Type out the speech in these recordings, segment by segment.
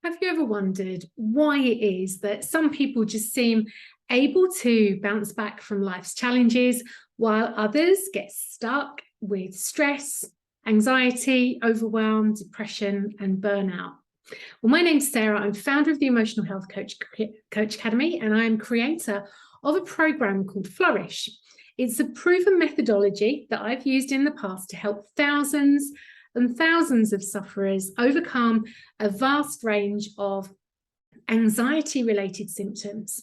Have you ever wondered why it is that some people just seem able to bounce back from life's challenges while others get stuck with stress, anxiety, overwhelm, depression, and burnout? Well, my name's Sarah. I'm founder of the Emotional Health Coach Academy, and I'm creator of a program called Flourish. It's a proven methodology that I've used in the past to help thousands and thousands of sufferers overcome a vast range of anxiety-related symptoms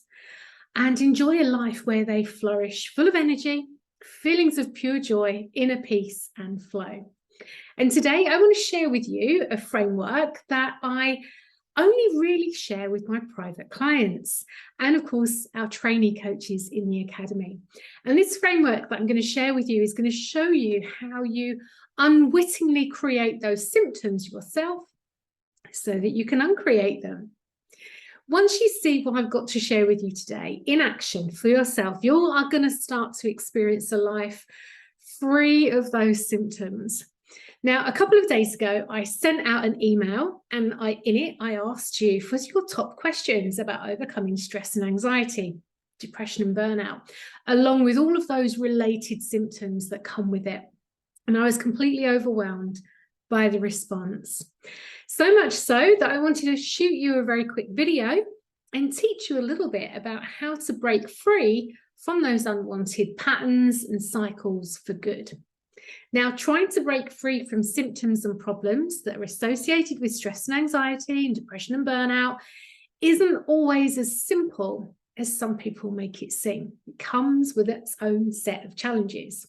and enjoy a life where they flourish, full of energy, feelings of pure joy, inner peace, and flow. And today I want to share with you a framework that I only really share with my private clients and, of course, our trainee coaches in the academy. And this framework that I'm going to share with you is going to show you how you unwittingly create those symptoms yourself so that you can uncreate them. Once you see what I've got to share with you today in action for yourself, you are going to start to experience a life free of those symptoms. Now, a couple of days ago, I sent out an email and in it, I asked you for your top questions about overcoming stress and anxiety, depression and burnout, along with all of those related symptoms that come with it. And I was completely overwhelmed by the response. So much so that I wanted to shoot you a very quick video and teach you a little bit about how to break free from those unwanted patterns and cycles for good. Now, trying to break free from symptoms and problems that are associated with stress and anxiety and depression and burnout isn't always as simple as some people make it seem. It comes with its own set of challenges.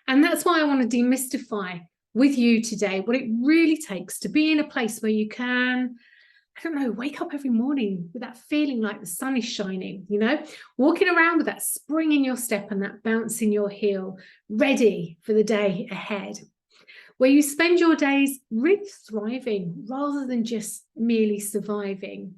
And that's why I want to demystify with you today what it really takes to be in a place where you can, I don't know, wake up every morning with that feeling like the sun is shining, walking around with that spring in your step and that bounce in your heel, ready for the day ahead, where you spend your days really thriving rather than just merely surviving.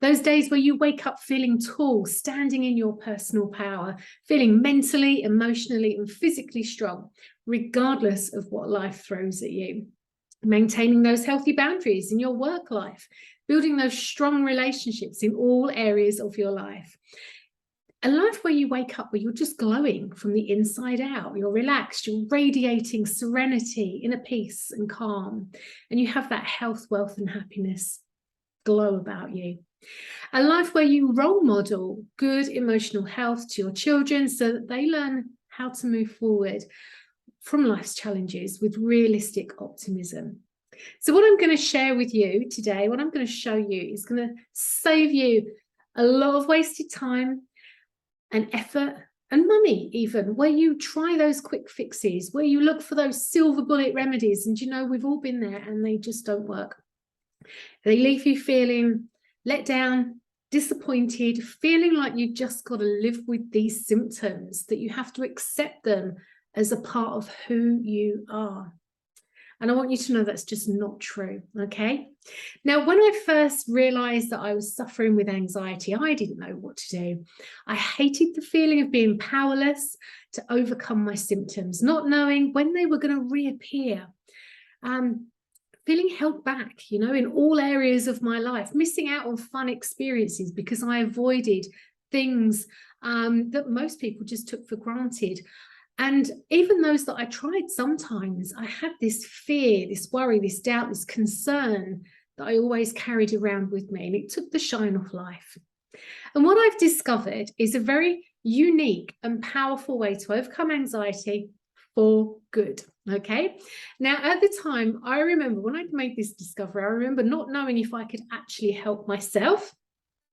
Those days where you wake up feeling tall, standing in your personal power, feeling mentally, emotionally, and physically strong, regardless of what life throws at you. Maintaining those healthy boundaries in your work life, building those strong relationships in all areas of your life. A life where you wake up where you're just glowing from the inside out. You're relaxed, you're radiating serenity, inner peace and calm, and you have that health, wealth, and happiness glow about you. A life where you role model good emotional health to your children so that they learn how to move forward from life's challenges with realistic optimism. So what I'm going to share with you today, what I'm going to show you is going to save you a lot of wasted time and effort and money even, where you try those quick fixes, where you look for those silver bullet remedies, and we've all been there and they just don't work. They leave you feeling let down, disappointed, feeling like you've just got to live with these symptoms, that you have to accept them as a part of who you are. And I want you to know that's just not true, okay? Now, when I first realized that I was suffering with anxiety, I didn't know what to do. I hated the feeling of being powerless to overcome my symptoms, not knowing when they were going to reappear. Feeling held back, in all areas of my life, missing out on fun experiences because I avoided things that most people just took for granted. And even those that I tried, sometimes I had this fear, this worry, this doubt, this concern that I always carried around with me, and it took the shine off life. And what I've discovered is a very unique and powerful way to overcome anxiety for good. Okay. Now, at the time, I remember when I'd made this discovery, I remember not knowing if I could actually help myself,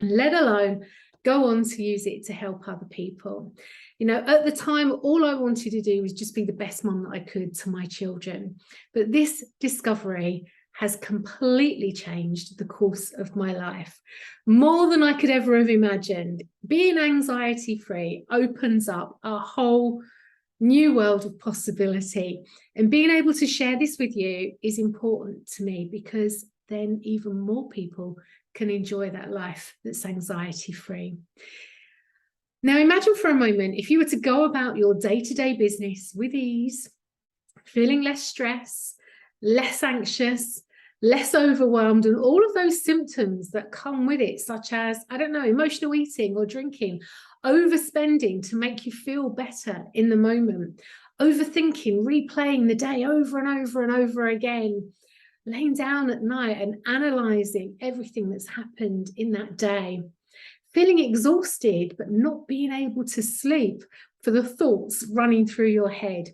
let alone go on to use it to help other people. At the time, all I wanted to do was just be the best mom that I could to my children. But this discovery has completely changed the course of my life, more than I could ever have imagined. Being anxiety-free opens up a whole new world of possibility, and being able to share this with you is important to me, because then even more people can enjoy that life that's anxiety-free. Now, imagine for a moment if you were to go about your day-to-day business with ease, feeling less stress, less anxious, less overwhelmed, and all of those symptoms that come with it, such as, I don't know, emotional eating or drinking, overspending to make you feel better in the moment, overthinking, replaying the day over and over and over again, laying down at night and analysing everything that's happened in that day, feeling exhausted but not being able to sleep for the thoughts running through your head,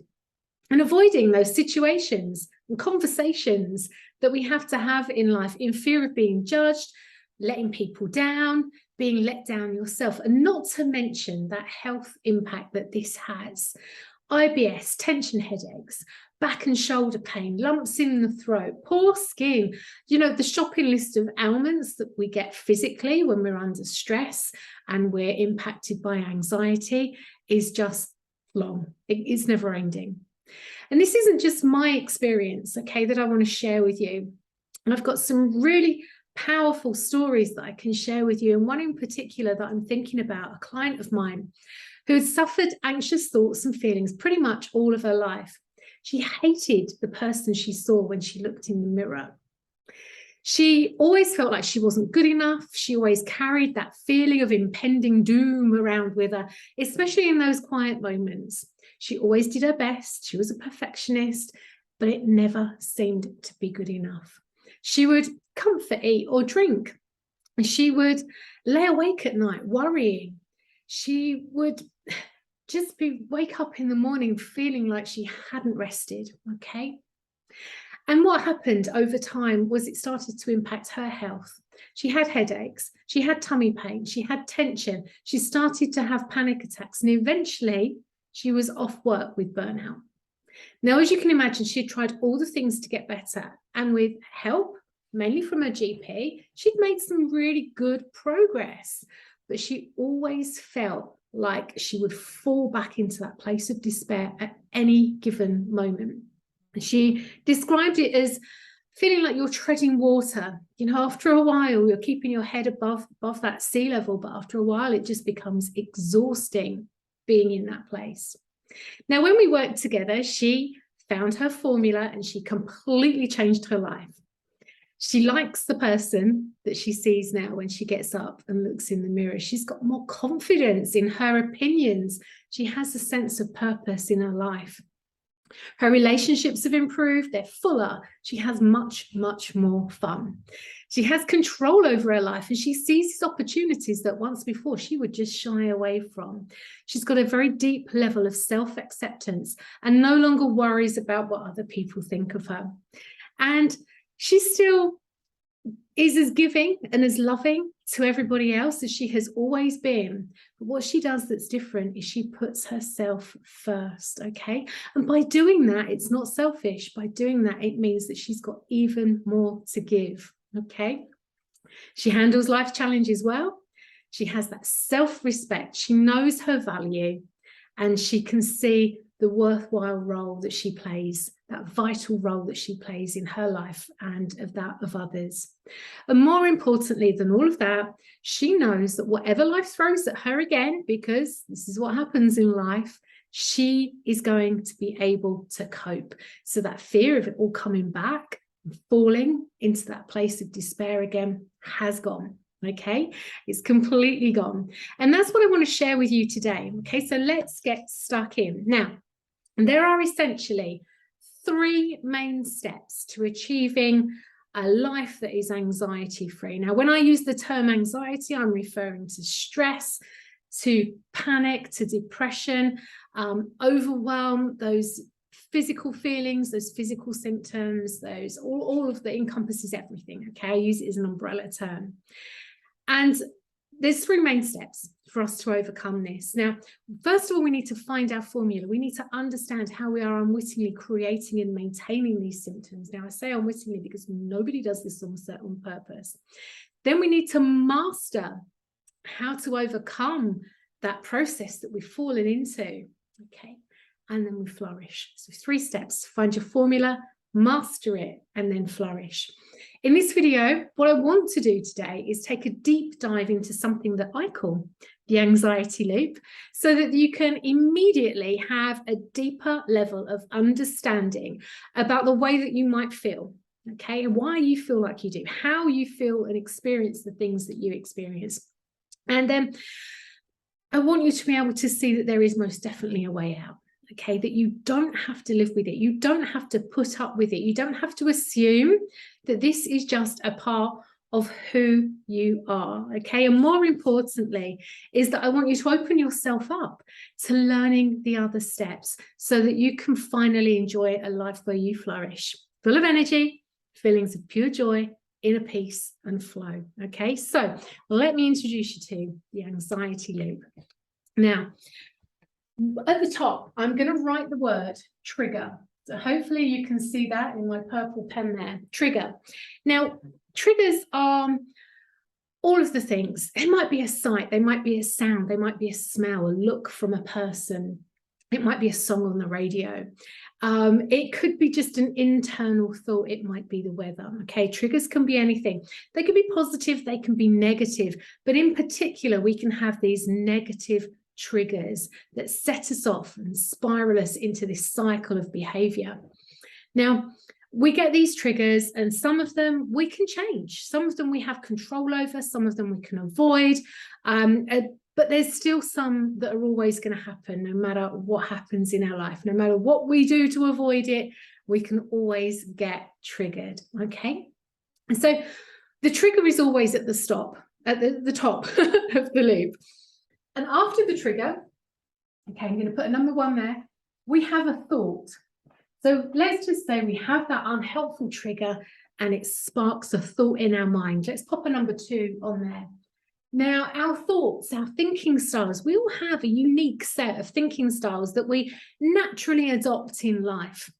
and avoiding those situations and conversations that we have to have in life in fear of being judged, letting people down, being let down yourself, and not to mention that health impact that this has. IBS, tension headaches, back and shoulder pain, lumps in the throat, poor skin, you know, the shopping list of ailments that we get physically when we're under stress and we're impacted by anxiety is just long. It's never ending. And this isn't just my experience, okay, that I want to share with you. And I've got some really powerful stories that I can share with you. And one in particular that I'm thinking about, a client of mine who had suffered anxious thoughts and feelings pretty much all of her life. She hated the person she saw when she looked in the mirror. She always felt like she wasn't good enough. She always carried that feeling of impending doom around with her, especially in those quiet moments. She always did her best. She was a perfectionist, but it never seemed to be good enough. She would comfort eat or drink. She would lay awake at night worrying. She would just wake up in the morning feeling like she hadn't rested, okay? And what happened over time was it started to impact her health. She had headaches, she had tummy pain, she had tension, she started to have panic attacks, and eventually she was off work with burnout. Now, as you can imagine, she had tried all the things to get better, and with help, mainly from her GP, she'd made some really good progress, but she always felt like she would fall back into that place of despair at any given moment. She described it as feeling like you're treading water. You know, after a while, you're keeping your head above that sea level, but after a while, it just becomes exhausting being in that place. Now, when we worked together, she found her formula and she completely changed her life. She likes the person that she sees now when she gets up and looks in the mirror. She's got more confidence in her opinions. She has a sense of purpose in her life. Her relationships have improved. They're fuller. She has much, much more fun. She has control over her life, and she sees opportunities that once before she would just shy away from. She's got a very deep level of self-acceptance and no longer worries about what other people think of her. And she still is as giving and as loving to everybody else as she has always been. But what she does that's different is she puts herself first, okay? And by doing that, it's not selfish. By doing that, it means that she's got even more to give, okay? She handles life challenges well. She has that self-respect. She knows her value, and she can see the worthwhile role that she plays, that vital role that she plays in her life and of that of others. And more importantly than all of that, she knows that whatever life throws at her again, because this is what happens in life, she is going to be able to cope. So that fear of it all coming back and falling into that place of despair again has gone. Okay, it's completely gone. And that's what I want to share with you today. Okay, so let's get stuck in. Now, there are essentially 3 main steps to achieving a life that is anxiety-free. Now, when I use the term anxiety, I'm referring to stress, to panic, to depression, overwhelm, those physical feelings, those physical symptoms, those all of that encompasses everything. Okay, I use it as an umbrella term. And there's 3 main steps for us to overcome this. Now, first of all, we need to find our formula. We need to understand how we are unwittingly creating and maintaining these symptoms. Now, I say unwittingly because nobody does this on purpose. Then we need to master how to overcome that process that we've fallen into. Okay, and then we flourish. So 3 steps: find your formula, master it, and then flourish. In this video, what I want to do today is take a deep dive into something that I call the anxiety loop, so that you can immediately have a deeper level of understanding about the way that you might feel, okay, and why you feel like you do, how you feel and experience the things that you experience. And then I want you to be able to see that there is most definitely a way out, okay, that you don't have to live with it. You don't have to put up with it. You don't have to assume that this is just a part of who you are, okay? And more importantly is that I want you to open yourself up to learning the other steps so that you can finally enjoy a life where you flourish, full of energy, feelings of pure joy, inner peace and flow, okay? So let me introduce you to the anxiety loop. Now, at the top, I'm going to write the word trigger. So hopefully you can see that in my purple pen there, trigger. Now, triggers are all of the things. It might be a sight, they might be a sound, they might be a smell, a look from a person. It might be a song on the radio. It could be just an internal thought. It might be the weather. Okay, triggers can be anything. They can be positive, they can be negative. But in particular, we can have these negative triggers that set us off and spiral us into this cycle of behavior. Now, we get these triggers and some of them we can change. Some of them we have control over, some of them we can avoid. But there's still some that are always going to happen no matter what happens in our life. No matter what we do to avoid it, we can always get triggered, okay? And so the trigger is always at the top of the loop. And after the trigger, okay, I'm going to put a number 1 there, we have a thought. So let's just say we have that unhelpful trigger and it sparks a thought in our mind. Let's pop a number 2 on there. Now, our thoughts, our thinking styles, we all have a unique set of thinking styles that we naturally adopt in life.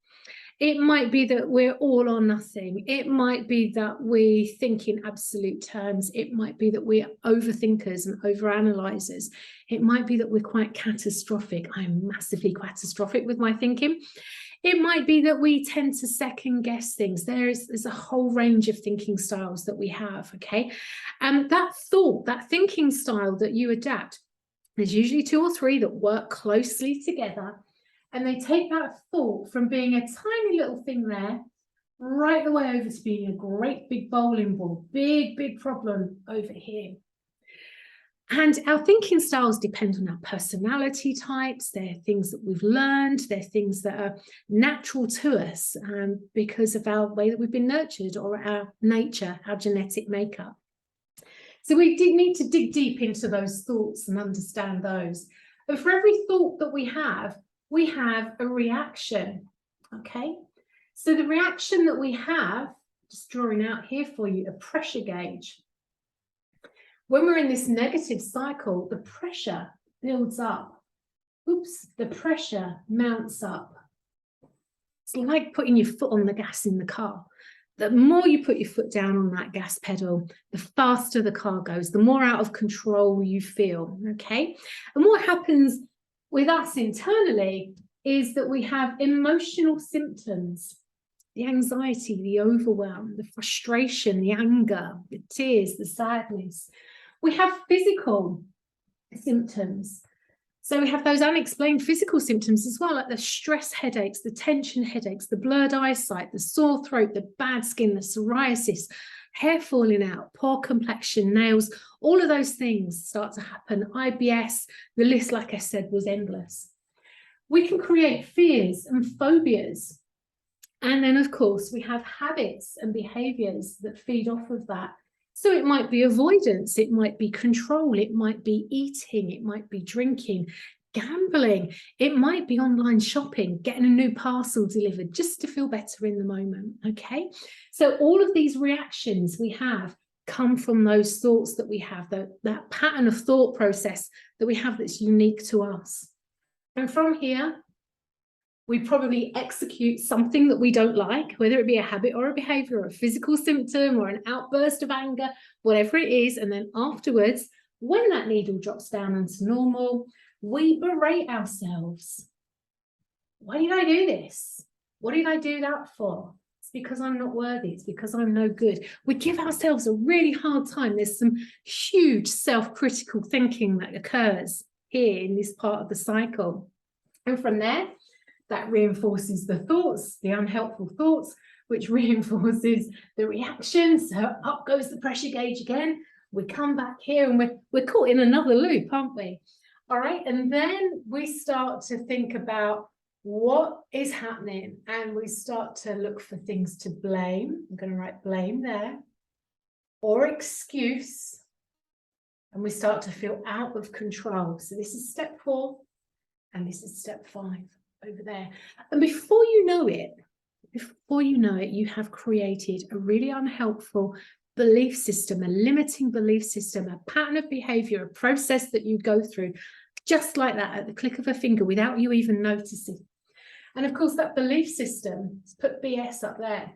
It might be that we're all or nothing. It might be that we think in absolute terms. It might be that we're overthinkers and overanalyzers. It might be that we're quite catastrophic. I'm massively catastrophic with my thinking. It might be that we tend to second guess things. There's a whole range of thinking styles that we have, okay? And that thought, that thinking style that you adapt, there's usually 2 or 3 that work closely together. And they take that thought from being a tiny little thing there, right the way over to being a great big bowling ball, big problem over here. And our thinking styles depend on our personality types. They're things that we've learned. They're things that are natural to us because of our way that we've been nurtured or our nature, our genetic makeup. So we need to dig deep into those thoughts and understand those. But for every thought that we have a reaction, okay? So the reaction that we have, just drawing out here for you, a pressure gauge. When we're in this negative cycle, the pressure builds up. Oops, the pressure mounts up. It's like putting your foot on the gas in the car. The more you put your foot down on that gas pedal, the faster the car goes, the more out of control you feel, okay? And what happens with us internally is that we have emotional symptoms, the anxiety, the overwhelm, the frustration, the anger, the tears, the sadness. We have physical symptoms. So we have those unexplained physical symptoms as well, like the stress headaches, the tension headaches, the blurred eyesight, the sore throat, the bad skin, the psoriasis, hair falling out, poor complexion, nails, all of those things start to happen. IBS, the list, like I said, was endless. We can create fears and phobias. And then, of course, we have habits and behaviors that feed off of that. So it might be avoidance, it might be control, it might be eating, it might be drinking, gambling, it might be online shopping, getting a new parcel delivered just to feel better in the moment, okay? So all of these reactions we have come from those thoughts that we have, that pattern of thought process that we have that's unique to us. And from here, we probably execute something that we don't like, whether it be a habit or a behavior or a physical symptom or an outburst of anger, whatever it is. And then afterwards, when that needle drops down into normal, we berate ourselves. Why did I do this? What did I do that for? It's because I'm not worthy. It's because I'm no good. We give ourselves a really hard time. There's some huge self-critical thinking that occurs here in this part of the cycle. And from there, that reinforces the thoughts, the unhelpful thoughts. which reinforces the reaction. So up goes the pressure gauge again. We come back here and we're caught in another loop, aren't we? All right, and then we start to think about what is happening, and we start to look for things to blame. I'm going to write blame there, or excuse, and we start to feel out of control. So this is step 4, and this is step 5 over there. And before you know it, you have created a really unhelpful belief system, a limiting belief system, a pattern of behavior, a process that you go through just like that at the click of a finger without you even noticing. And of course, that belief system, let's put BS up there,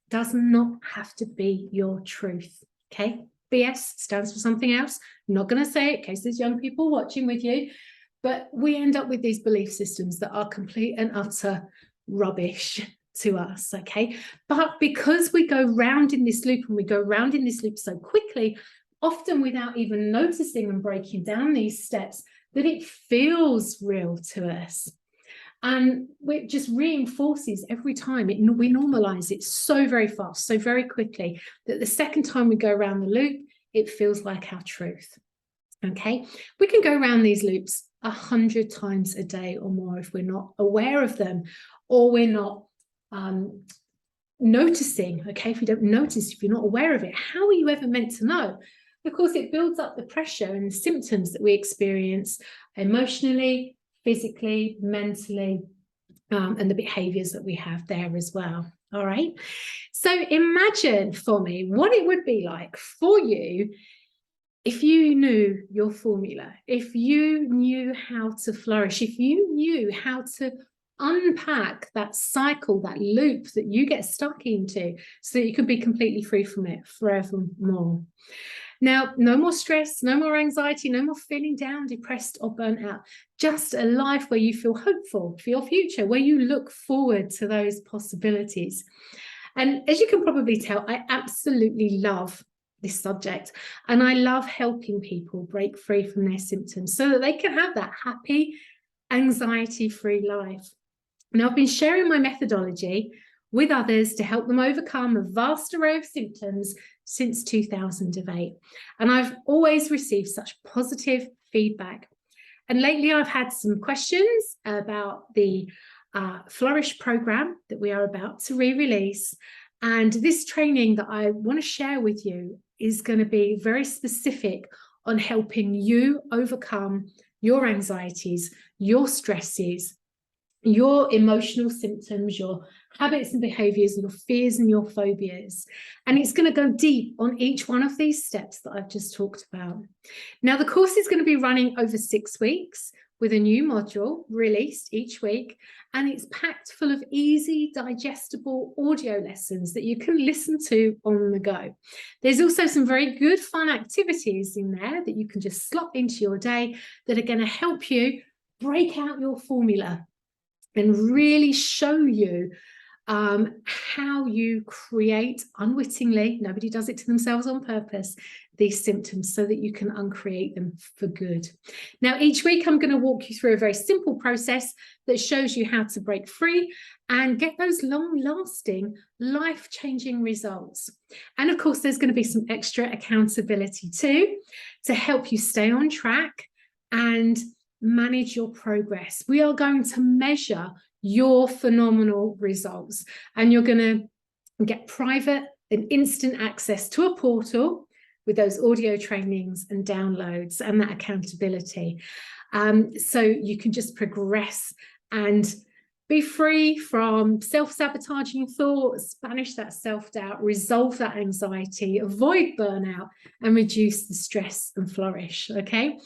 does not have to be your truth. Okay, BS stands for something else. I'm not going to say it in case there's young people watching with you, but we end up with these belief systems that are complete and utter rubbish to us. Okay, but because we go round in this loop, and we go round in this loop so quickly, often without even noticing and breaking down these steps, that it feels real to us. And it just reinforces every time. We normalize it so very fast, so very quickly, that the second time we go around the loop, it feels like our truth. Okay, we can go around these loops 100 times a day or more if we're not aware of them, or we're not noticing. Okay, if you don't notice, if you're not aware of it, how are you ever meant to know? Of course, it builds up the pressure and the symptoms that we experience emotionally, physically, mentally, and the behaviors that we have there as well. All right, so imagine for me what it would be like for you if you knew your formula, if you knew how to flourish, if you knew how to unpack that cycle, that loop that you get stuck into, so that you can be completely free from it forevermore. Now, no more stress, no more anxiety, no more feeling down, depressed, or burnt out. Just a life where you feel hopeful for your future, where you look forward to those possibilities. And as you can probably tell, I absolutely love this subject, and I love helping people break free from their symptoms so that they can have that happy, anxiety-free life. Now, I've been sharing my methodology with others to help them overcome a vast array of symptoms since 2008. And I've always received such positive feedback. And lately I've had some questions about the Flourish program that we are about to re-release. And this training that I want to share with you is going to be very specific on helping you overcome your anxieties, your stresses, your emotional symptoms, your habits and behaviors, your fears and your phobias. And it's going to go deep on each one of these steps that I've just talked about. Now, the course is going to be running over 6 weeks with a new module released each week. And it's packed full of easy, digestible audio lessons that you can listen to on the go. There's also some very good fun activities in there that you can just slot into your day that are going to help you break out your formula and really show you how you create unwittingly, nobody does it to themselves on purpose, these symptoms so that you can uncreate them for good. Now, each week I'm going to walk you through a very simple process that shows you how to break free and get those long-lasting, life-changing results. And of course, there's going to be some extra accountability too to help you stay on track and manage your progress. We are going to measure your phenomenal results, and you're going to get private and instant access to a portal with those audio trainings and downloads and that accountability. So you can just progress and be free from self-sabotaging thoughts, banish that self-doubt, resolve that anxiety, avoid burnout, and reduce the stress and flourish, okay?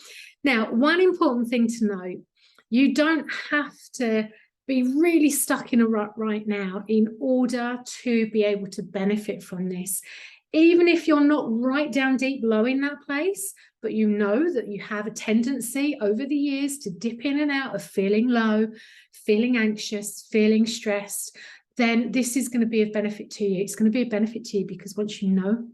Now, one important thing to note, you don't have to be really stuck in a rut right now in order to be able to benefit from this. Even if you're not right down deep low in that place, but you know that you have a tendency over the years to dip in and out of feeling low, feeling anxious, feeling stressed, then this is going to be of benefit to you. It's going to be a benefit to you because once you know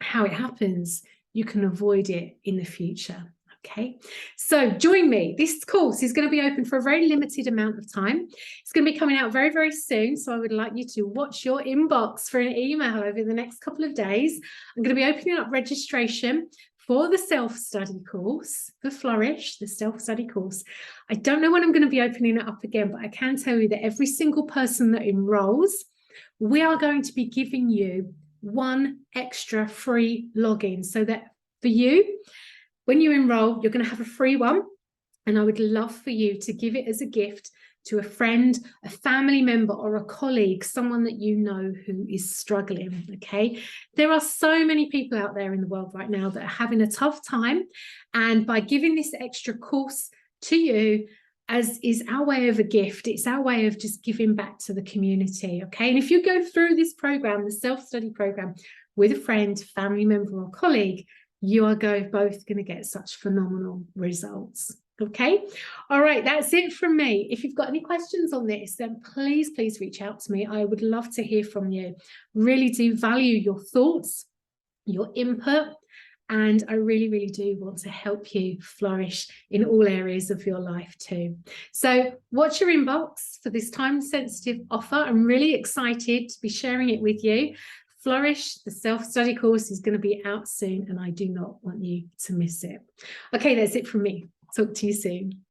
how it happens, you can avoid it in the future. Okay, so join me. This course is going to be open for a very limited amount of time. It's going to be coming out very, very soon. So I would like you to watch your inbox for an email over the next couple of days. I'm going to be opening up registration for the self-study course, for Flourish, the self-study course. I don't know when I'm going to be opening it up again, but I can tell you that every single person that enrolls, we are going to be giving you one extra free login, so that for you, when you enroll, you're going to have a free one, and I would love for you to give it as a gift to a friend, a family member, or a colleague, someone that you know who is struggling, okay? There are so many people out there in the world right now that are having a tough time, and by giving this extra course to you, as is our way of a gift, it's our way of just giving back to the community, okay? And if you go through this program, the self-study program, with a friend, family member, or colleague, you are both going to get such phenomenal results. Okay. All right. That's it from me. If you've got any questions on this, then please reach out to me. I would love to hear from you. Really do value your thoughts, your input, and I really do want to help you flourish in all areas of your life too. So watch your inbox for this time-sensitive offer. I'm really excited to be sharing it with you. Flourish, the self-study course, is going to be out soon, and I do not want you to miss it. Okay, that's it from me. Talk to you soon.